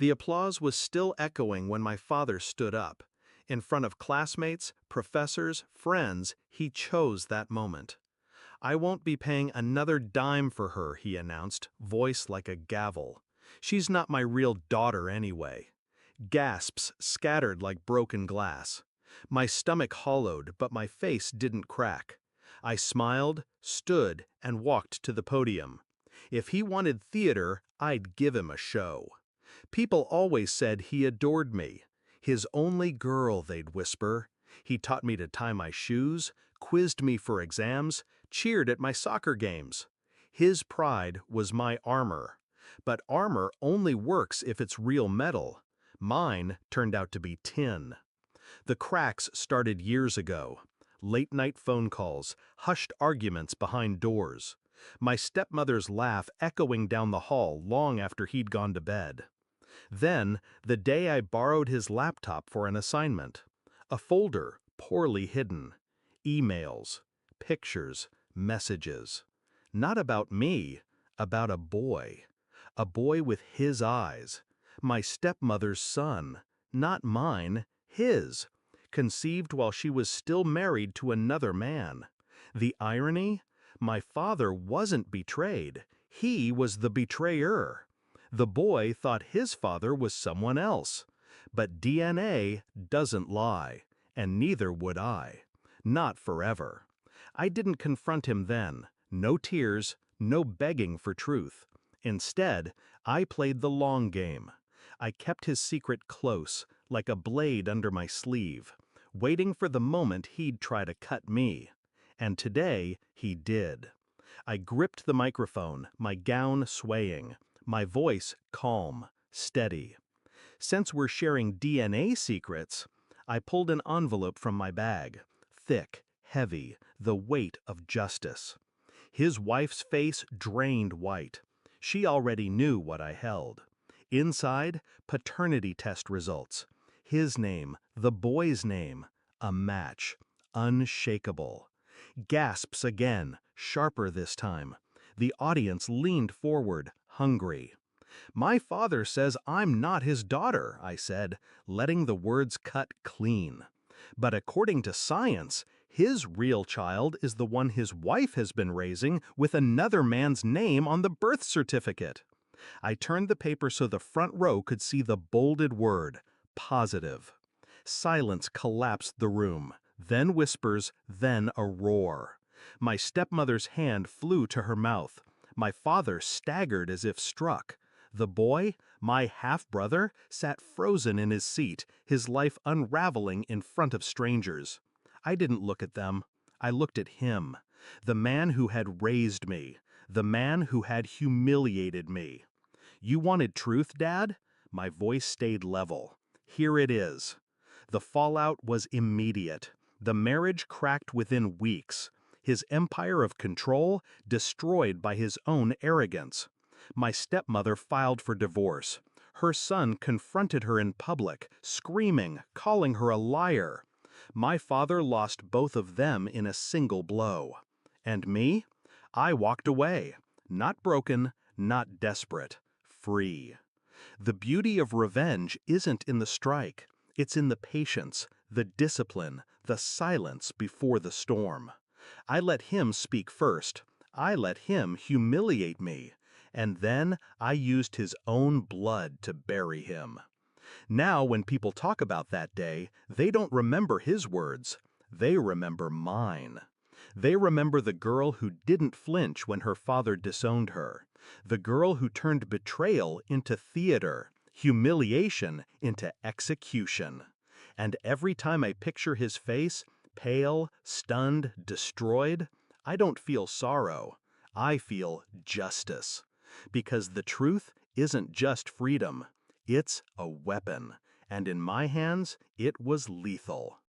The applause was still echoing when my father stood up. In front of classmates, professors, friends, he chose that moment. "I won't be paying another dime for her," he announced, voice like a gavel. "She's not my real daughter anyway." Gasps scattered like broken glass. My stomach hollowed, but my face didn't crack. I smiled, stood, and walked to the podium. If he wanted theater, I'd give him a show. People always said he adored me. His only girl, they'd whisper. He taught me to tie my shoes, quizzed me for exams, cheered at my soccer games. His pride was my armor. But armor only works if it's real metal. Mine turned out to be tin. The cracks started years ago. Late-night phone calls, hushed arguments behind doors. My stepmother's laugh echoing down the hall long after he'd gone to bed. Then, the day I borrowed his laptop for an assignment. A folder, poorly hidden. Emails, pictures, messages. Not about me, about a boy. A boy with his eyes. My stepmother's son, not mine, his. Conceived while she was still married to another man. The irony? My father wasn't betrayed. He was the betrayer. The boy thought his father was someone else. But DNA doesn't lie, and neither would I. Not forever. I didn't confront him then. No tears, no begging for truth. Instead, I played the long game. I kept his secret close, like a blade under my sleeve, waiting for the moment he'd try to cut me. And today, he did. I gripped the microphone, my gown swaying, my voice calm, steady. Since we're sharing DNA secrets, I pulled an envelope from my bag, thick, heavy, the weight of justice. His wife's face drained white. She already knew what I held. Inside, paternity test results. His name, the boy's name, a match, unshakable. Gasps again, sharper this time. The audience leaned forward, hungry. "My father says I'm not his daughter," I said, letting the words cut clean. "But according to science, his real child is the one his wife has been raising with another man's name on the birth certificate." I turned the paper so the front row could see the bolded word, positive. Silence collapsed the room, then whispers, then a roar. My stepmother's hand flew to her mouth. My father staggered as if struck. The boy, my half-brother, sat frozen in his seat, his life unraveling in front of strangers. I didn't look at them. I looked at him, the man who had raised me, the man who had humiliated me. "You wanted truth, Dad?" My voice stayed level. "Here it is." The fallout was immediate. The marriage cracked within weeks. His empire of control destroyed by his own arrogance. My stepmother filed for divorce. Her son confronted her in public, screaming, calling her a liar. My father lost both of them in a single blow. And me? I walked away. Not broken, not desperate. Free. The beauty of revenge isn't in the strike. It's in the patience, the discipline, the silence before the storm. I let him speak first. I let him humiliate me. And then I used his own blood to bury him. Now when people talk about that day, they don't remember his words. They remember mine. They remember the girl who didn't flinch when her father disowned her. The girl who turned betrayal into theater, humiliation into execution. And every time I picture his face, pale, stunned, destroyed, I don't feel sorrow. I feel justice. Because the truth isn't just freedom. It's a weapon. And in my hands, it was lethal.